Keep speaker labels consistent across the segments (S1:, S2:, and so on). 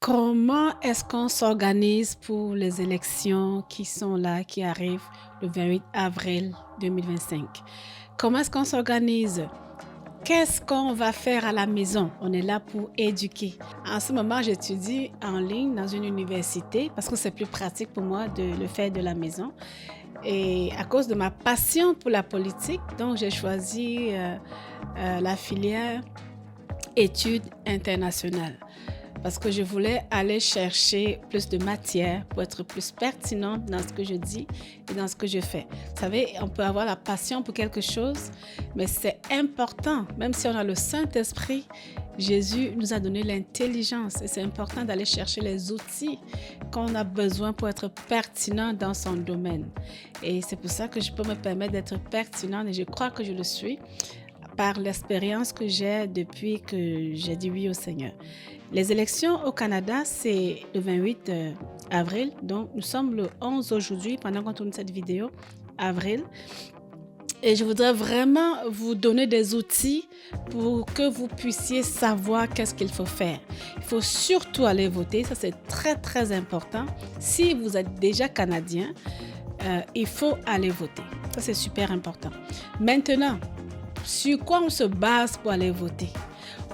S1: Comment est-ce qu'on s'organise pour les élections qui sont là, qui arrivent le 28 avril 2025? Comment est-ce qu'on s'organise? Qu'est-ce qu'on va faire à la maison? On est là pour éduquer. En ce moment, j'étudie en ligne dans une université parce que c'est plus pratique pour moi de le faire de la maison. Et à cause de ma passion pour la politique, donc j'ai choisi la filière études internationales parce que je voulais aller chercher plus de matière pour être plus pertinente dans ce que je dis et dans ce que je fais. Vous savez, on peut avoir la passion pour quelque chose, mais c'est important, même si on a le Saint-Esprit, Jésus nous a donné l'intelligence et c'est important d'aller chercher les outils qu'on a besoin pour être pertinent dans son domaine. Et c'est pour ça que je peux me permettre d'être pertinente et je crois que je le suis par l'expérience que j'ai depuis que j'ai dit oui au Seigneur. Les élections au Canada, c'est le 28 avril. Donc, nous sommes le 11 aujourd'hui, pendant qu'on tourne cette vidéo, avril. Et je voudrais vraiment vous donner des outils pour que vous puissiez savoir qu'est-ce qu'il faut faire. Il faut surtout aller voter. Ça, c'est très, très important. Si vous êtes déjà Canadien, il faut aller voter. Ça, c'est super important. Maintenant, sur quoi on se base pour aller voter?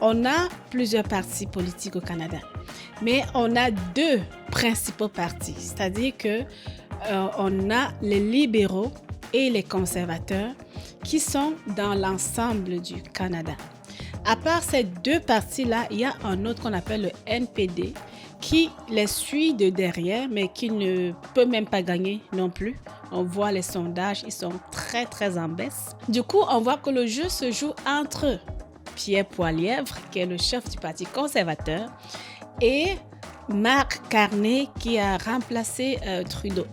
S1: On a plusieurs partis politiques au Canada, mais on a deux principaux partis, c'est-à-dire que on a les libéraux et les conservateurs qui sont dans l'ensemble du Canada. À part ces deux partis-là, il y a un autre qu'on appelle le NPD qui les suit de derrière, mais qui ne peut même pas gagner non plus. On voit les sondages, ils sont très, très en baisse. Du coup, on voit que le jeu se joue entre Pierre Poilievre, qui est le chef du Parti conservateur, et Mark Carney, qui a remplacé Trudeau.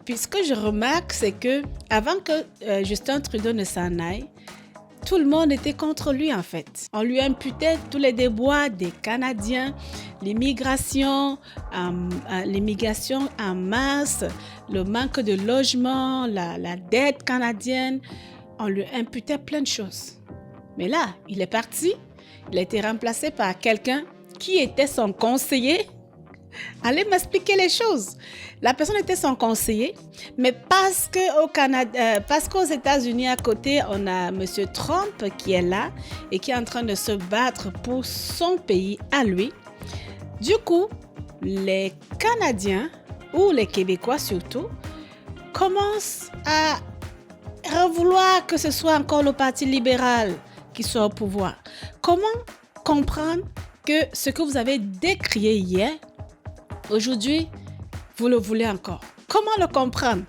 S1: Puis ce que je remarque, c'est que avant que Justin Trudeau ne s'en aille, tout le monde était contre lui en fait. On lui imputait tous les déboires des Canadiens, l'immigration en masse, le manque de logement, la dette canadienne. On lui imputait plein de choses. Mais là, il est parti. Il a été remplacé par quelqu'un qui était son conseiller. Allez m'expliquer les choses. La personne était son conseiller, mais parce qu'aux États-Unis à côté, on a M. Trump qui est là et qui est en train de se battre pour son pays à lui. Du coup, les Canadiens, ou les Québécois surtout, commencent à vouloir que ce soit encore le Parti libéral qui soit au pouvoir. Comment comprendre que ce que vous avez décrié hier, aujourd'hui, vous le voulez encore? Comment le comprendre?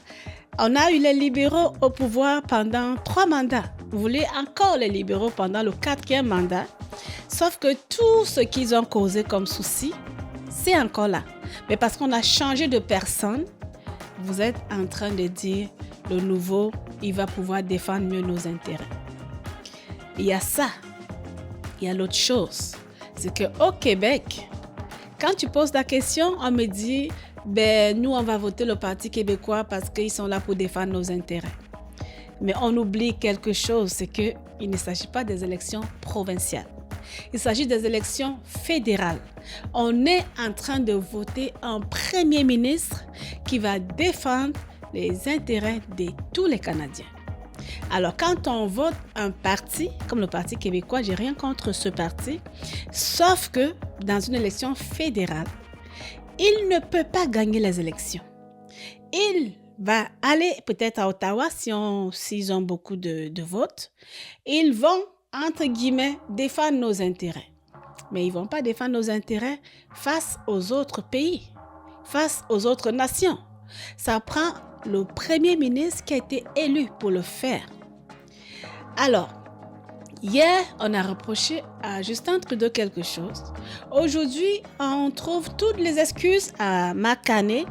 S1: On a eu les libéraux au pouvoir pendant 3 mandats. Vous voulez encore les libéraux pendant le 4e mandat. Sauf que tout ce qu'ils ont causé comme souci, c'est encore là. Mais parce qu'on a changé de personne, vous êtes en train de dire le nouveau, il va pouvoir défendre mieux nos intérêts. Il y a ça. Il y a l'autre chose. C'est qu'au Québec, quand tu poses la question, on me dit, nous, on va voter le Parti québécois parce qu'ils sont là pour défendre nos intérêts. Mais on oublie quelque chose, c'est qu'il ne s'agit pas des élections provinciales. Il s'agit des élections fédérales. On est en train de voter un premier ministre qui va défendre les intérêts de tous les Canadiens. Alors, quand on vote un parti, comme le Parti québécois, j'ai rien contre ce parti, sauf que dans une élection fédérale, il ne peut pas gagner les élections. Il va aller peut-être à Ottawa s'ils ont beaucoup de votes. Ils vont, entre guillemets, défendre nos intérêts. Mais ils ne vont pas défendre nos intérêts face aux autres pays, face aux autres nations. Ça prend le premier ministre qui a été élu pour le faire. Alors, hier, on a reproché à Justin Trudeau quelque chose. Aujourd'hui, on trouve toutes les excuses à Mark Carney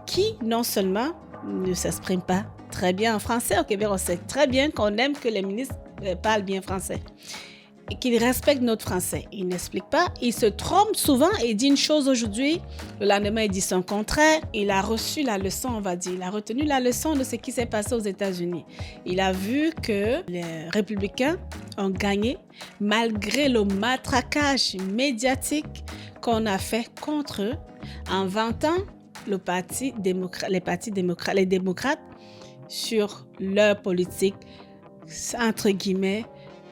S1: qui, non seulement ne s'exprime pas très bien en français. Au Québec, on sait très bien qu'on aime que les ministres parlent bien français. qu'il respecte notre français. Il n'explique pas, il se trompe souvent, il dit une chose aujourd'hui, le lendemain il dit son contraire. Il a reçu la leçon, on va dire, il a retenu la leçon de ce qui s'est passé aux États-Unis. Il a vu que les républicains ont gagné malgré le matraquage médiatique qu'on a fait contre eux en vantant les démocrates sur leur politique, entre guillemets,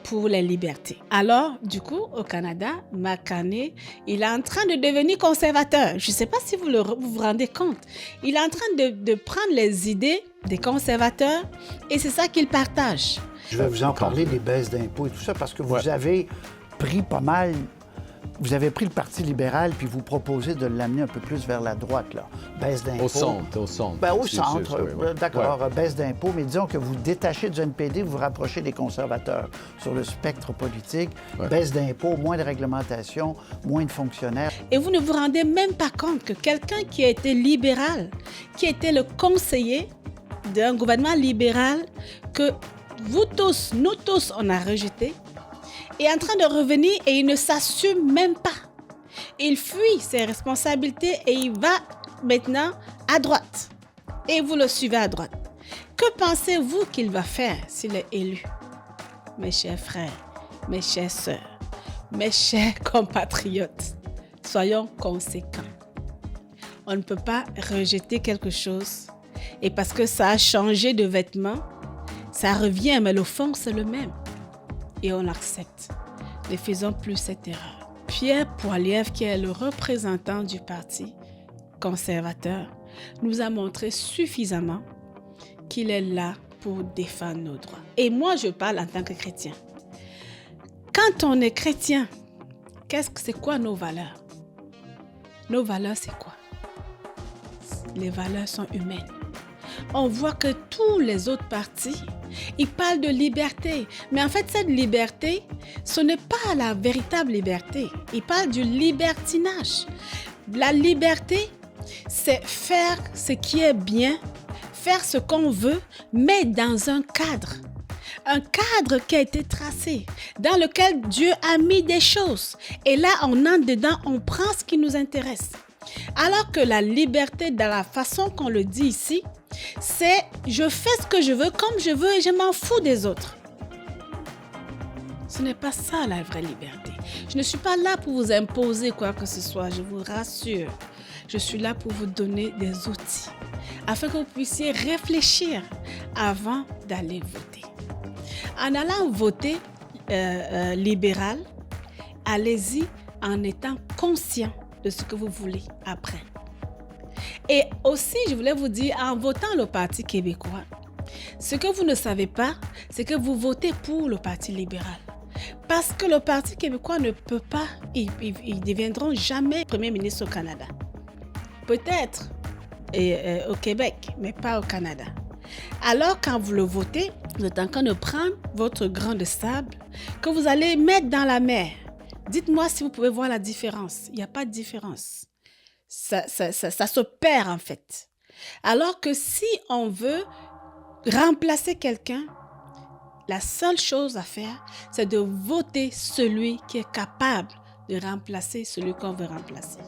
S1: pour les libertés. Alors, du coup, au Canada, McCartney, il est en train de devenir conservateur. Je ne sais pas si vous vous rendez compte. Il est en train de prendre les idées des conservateurs et c'est ça qu'il partage.
S2: Je vais vous en parler des baisses d'impôts et tout ça parce que vous avez pris pas mal. Vous avez pris le Parti libéral puis vous proposez de l'amener un peu plus vers la droite, là. Baisse d'impôts.
S3: Au centre.
S2: Ben, au centre,
S3: oui.
S2: d'accord, baisse d'impôts, mais disons que vous détachez du NPD, vous vous rapprochez des conservateurs sur le spectre politique. Baisse d'impôts, moins de réglementation, moins de fonctionnaires.
S1: Et vous ne vous rendez même pas compte que quelqu'un qui a été libéral, qui était le conseiller d'un gouvernement libéral, que vous tous, nous tous, on a rejeté, est en train de revenir et il ne s'assume même pas. Il fuit ses responsabilités et il va maintenant à droite. Et vous le suivez à droite. Que pensez-vous qu'il va faire s'il est élu? Mes chers frères, mes chères sœurs, mes chers compatriotes, soyons conséquents. On ne peut pas rejeter quelque chose et parce que ça a changé de vêtements, ça revient, mais le fond, c'est le même. Et on l'accepte. Ne faisons plus cette erreur. Pierre Poilievre, qui est le représentant du Parti conservateur, nous a montré suffisamment qu'il est là pour défendre nos droits. Et moi, je parle en tant que chrétien. Quand on est chrétien, c'est quoi nos valeurs? Nos valeurs, c'est quoi? Les valeurs sont humaines. On voit que tous les autres partis, ils parlent de liberté. Mais en fait, cette liberté, ce n'est pas la véritable liberté. Ils parlent du libertinage. La liberté, c'est faire ce qui est bien, faire ce qu'on veut, mais dans un cadre. Un cadre qui a été tracé, dans lequel Dieu a mis des choses. Et là, on entre dedans, on prend ce qui nous intéresse. Alors que la liberté, dans la façon qu'on le dit ici, c'est je fais ce que je veux comme je veux et je m'en fous des autres. Ce n'est pas ça la vraie liberté. Je ne suis pas là pour vous imposer quoi que ce soit, je vous rassure. Je suis là pour vous donner des outils afin que vous puissiez réfléchir avant d'aller voter. En allant voter libéral, allez-y en étant conscient de ce que vous voulez après. Et aussi, je voulais vous dire, en votant le Parti québécois, ce que vous ne savez pas, c'est que vous votez pour le Parti libéral. Parce que le Parti québécois ne peut pas, ils ne deviendront jamais Premier ministre au Canada. Peut-être au Québec, mais pas au Canada. Alors, quand vous le votez, vous êtes en train de prendre votre grain de sable que vous allez mettre dans la mer. Dites-moi si vous pouvez voir la différence. Il n'y a pas de différence. Ça se perd en fait. Alors que si on veut remplacer quelqu'un, la seule chose à faire, c'est de voter celui qui est capable de remplacer celui qu'on veut remplacer.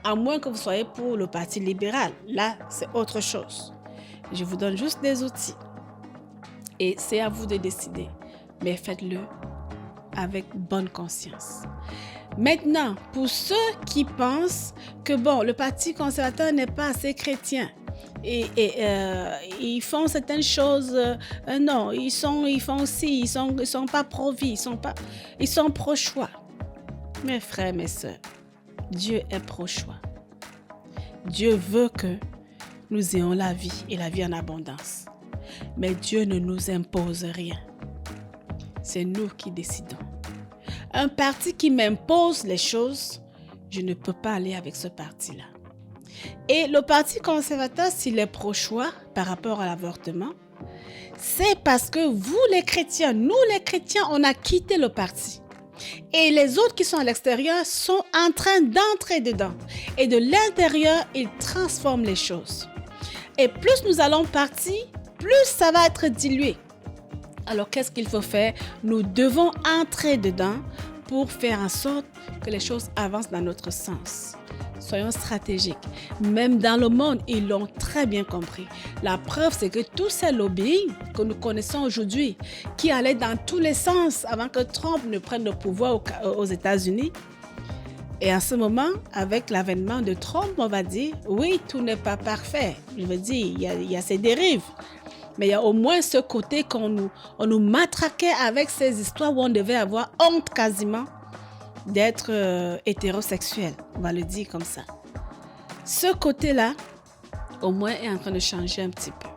S1: À moins que vous soyez pour le Parti libéral. Là, c'est autre chose. Je vous donne juste des outils. Et c'est à vous de décider. Mais faites-le avec bonne conscience. Maintenant, pour ceux qui pensent que le Parti conservateur n'est pas assez chrétien et ils font certaines choses, non, ils font aussi, ils sont pas pro-vie, ils sont pro-choix. Mes frères, mes sœurs, Dieu est pro-choix. Dieu veut que nous ayons la vie et la vie en abondance. Mais Dieu ne nous impose rien. C'est nous qui décidons. Un parti qui m'impose les choses, je ne peux pas aller avec ce parti-là. Et le Parti conservateur, s'il est pro-choix par rapport à l'avortement, c'est parce que vous les chrétiens, nous les chrétiens, on a quitté le parti. Et les autres qui sont à l'extérieur sont en train d'entrer dedans. Et de l'intérieur, ils transforment les choses. Et plus nous allons partir, plus ça va être dilué. Alors, qu'est-ce qu'il faut faire? Nous devons entrer dedans pour faire en sorte que les choses avancent dans notre sens. Soyons stratégiques. Même dans le monde, ils l'ont très bien compris. La preuve, c'est que tous ces lobbies que nous connaissons aujourd'hui, qui allaient dans tous les sens avant que Trump ne prenne le pouvoir aux États-Unis, et en ce moment, avec l'avènement de Trump, on va dire, oui, tout n'est pas parfait. Je veux dire, il y a ces dérives. Mais il y a au moins ce côté on nous matraquait avec ces histoires où on devait avoir honte quasiment d'être hétérosexuel. On va le dire comme ça. Ce côté-là, au moins, est en train de changer un petit peu.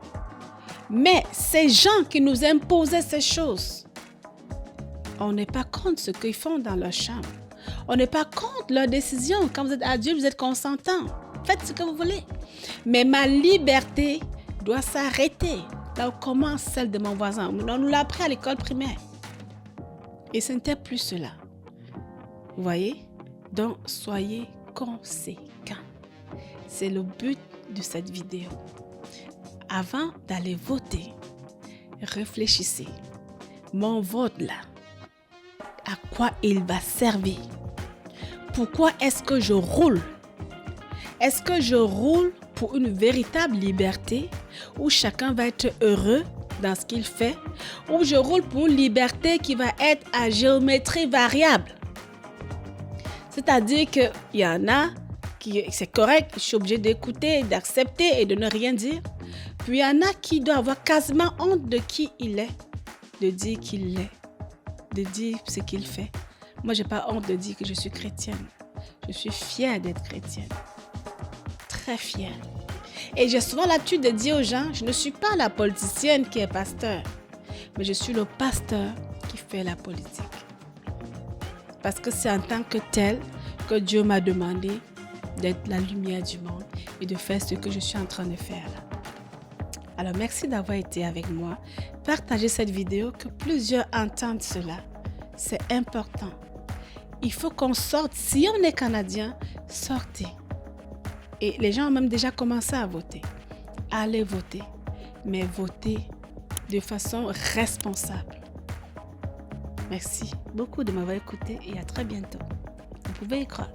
S1: Mais ces gens qui nous imposaient ces choses, on n'est pas contre ce qu'ils font dans leur chambre. On n'est pas contre leurs décisions. Quand vous êtes adulte, vous êtes consentant. Faites ce que vous voulez. Mais ma liberté doit s'arrêter. Là où commence celle de mon voisin. On nous l'a appris à l'école primaire. Et ce n'était plus cela. Vous voyez? Donc, soyez conséquents. C'est le but de cette vidéo. Avant d'aller voter, réfléchissez. Mon vote là, à quoi il va servir? Pourquoi est-ce que je roule? Est-ce que je roule pour une véritable liberté où chacun va être heureux dans ce qu'il fait, ou je roule pour une liberté qui va être à géométrie variable? C'est-à-dire qu'il y en a qui, c'est correct, je suis obligée d'écouter, d'accepter et de ne rien dire. Puis il y en a qui doivent avoir quasiment honte de qui il est, de dire qu'il l'est, de dire ce qu'il fait. Moi, je n'ai pas honte de dire que je suis chrétienne. Je suis fière d'être chrétienne. Très fière. Et j'ai souvent l'habitude de dire aux gens, je ne suis pas la politicienne qui est pasteur, mais je suis le pasteur qui fait la politique. Parce que c'est en tant que tel que Dieu m'a demandé d'être la lumière du monde et de faire ce que je suis en train de faire là. Alors, merci d'avoir été avec moi. Partagez cette vidéo, que plusieurs entendent cela. C'est important. Il faut qu'on sorte. Si on est Canadien, sortez. Et les gens ont même déjà commencé à voter. Allez voter, mais votez de façon responsable. Merci beaucoup de m'avoir écouté et à très bientôt. Vous pouvez y croire.